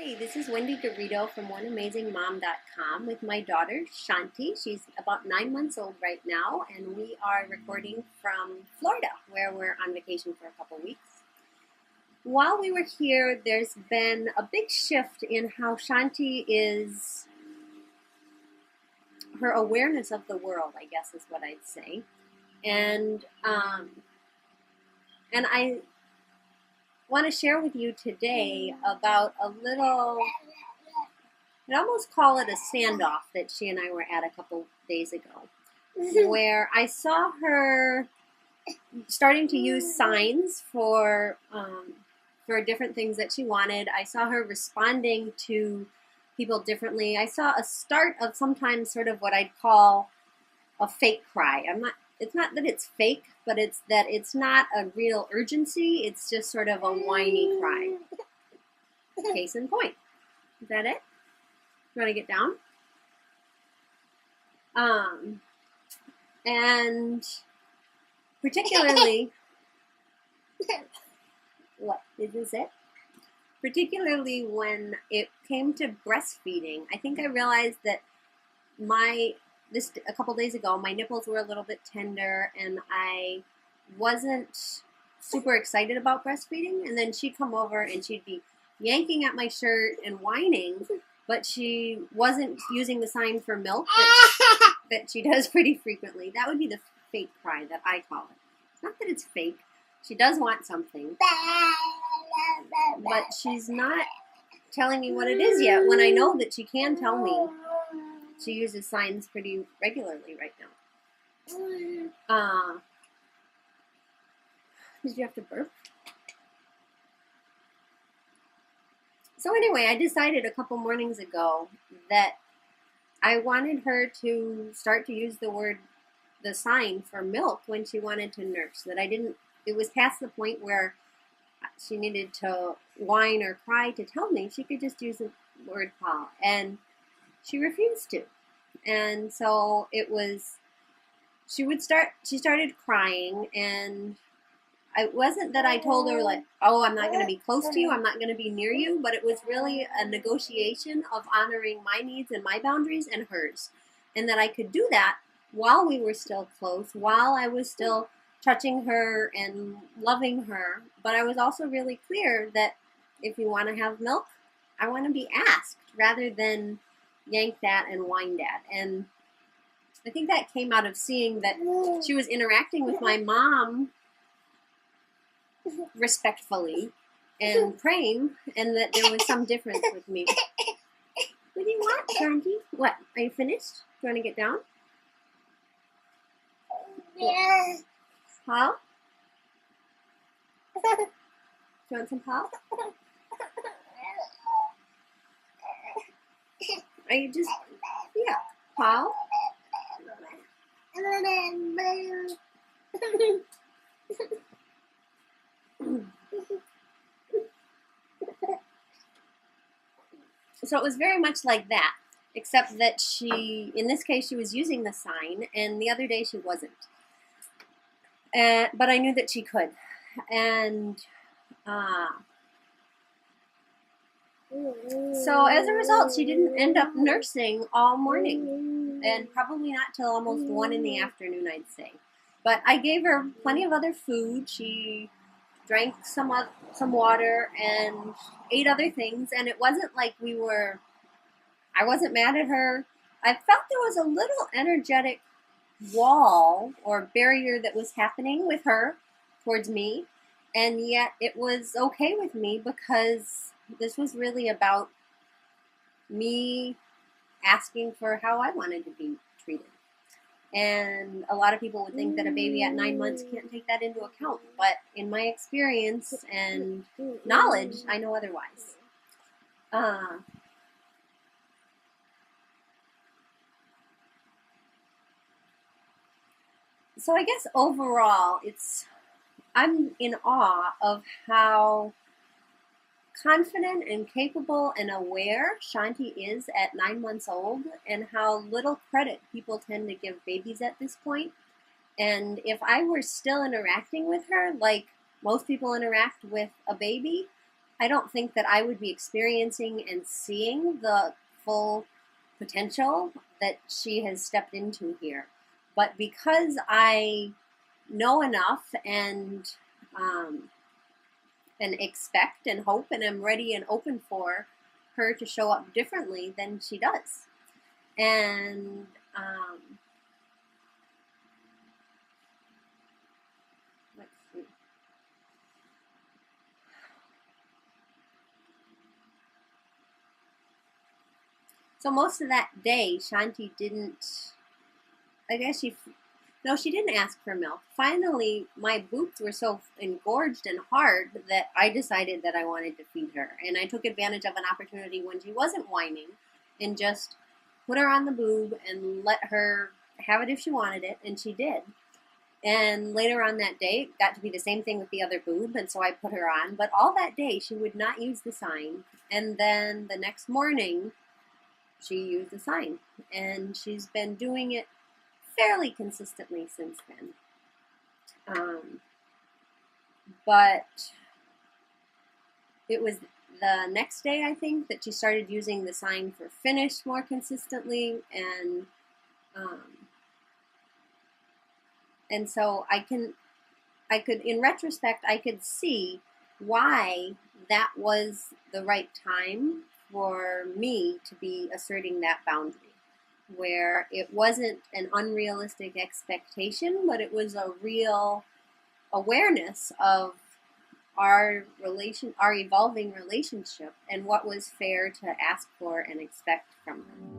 Hey, this is Wendy Garrido from OneAmazingMom.com with my daughter, Shanti. She's about 9 months old right now, and we are recording from Florida, where we're on vacation for a couple weeks. While we were here, there's been a big shift in how Shanti is, her awareness of the world, I guess is what I'd say. And I want to share with you today about a little, I'd almost call it a standoff that she and I were at a couple days ago, where I saw her starting to use signs for different things that she wanted. I saw her responding to people differently. I saw a start of sometimes sort of what I'd call a fake cry. It's not that it's fake, but it's that it's not a real urgency. It's just sort of a whiny cry. Case in point. Is that it? You want to get down? And particularly, what is this it? Particularly when it came to breastfeeding, I think I realized that a couple days ago, my nipples were a little bit tender, and I wasn't super excited about breastfeeding. And then she'd come over and she'd be yanking at my shirt and whining, but she wasn't using the sign for milk that she does pretty frequently. That would be the fake cry that I call it. It's not that it's fake. She does want something, but she's not telling me what it is yet, when I know that she can tell me. She uses signs pretty regularly right now. Did you have to burp? So anyway, I decided a couple mornings ago that I wanted her to start to use the sign for milk when she wanted to nurse. It was past the point where she needed to whine or cry to tell me. She could just use the word paw. And she refused to. And so she started crying, and it wasn't that I told her, like, oh, I'm not going to be close to you, I'm not going to be near you, but it was really a negotiation of honoring my needs and my boundaries and hers. And that I could do that while we were still close, while I was still touching her and loving her. But I was also really clear that if you want to have milk, I want to be asked rather than yanked at and whined at. And I think that came out of seeing that she was interacting with my mom respectfully and praying, and that there was some difference with me. What do you want, Shanti? What? Are you finished? Do you want to get down? Yeah. Paw? Do you want some paw? Are you just, yeah, paw? So it was very much like that, except that in this case, she was using the sign, and the other day she wasn't. But I knew that she could. And so as a result, she didn't end up nursing all morning, and probably not till almost 1 in the afternoon, I'd say. But I gave her plenty of other food. She drank some water and ate other things, and it wasn't like I wasn't mad at her. I felt there was a little energetic wall or barrier that was happening with her towards me, and yet it was okay with me, because this was really about me asking for how I wanted to be treated. And a lot of people would think that a baby at 9 months can't take that into account, but in my experience and knowledge, I know otherwise. So I guess overall, I'm in awe of how confident and capable and aware Shanti is at 9 months old, and how little credit people tend to give babies at this point. And if I were still interacting with her like most people interact with a baby, I don't think that I would be experiencing and seeing the full potential that she has stepped into here. But because I know enough um, and expect and hope and am ready and open for her to show up differently than she does. And let's see. So most of that day, Shanti didn't, I guess no, she didn't ask for milk. Finally, my boobs were so engorged and hard that I decided that I wanted to feed her. And I took advantage of an opportunity when she wasn't whining and just put her on the boob and let her have it if she wanted it, and she did. And later on that day, it got to be the same thing with the other boob, and so I put her on. But all that day, she would not use the sign. And then the next morning, she used the sign. And she's been doing it fairly consistently since then. But it was the next day, I think, that she started using the sign for finish more consistently, and so I could, in retrospect, I could see why that was the right time for me to be asserting that boundary, where it wasn't an unrealistic expectation, but it was a real awareness of our evolving relationship and what was fair to ask for and expect from them.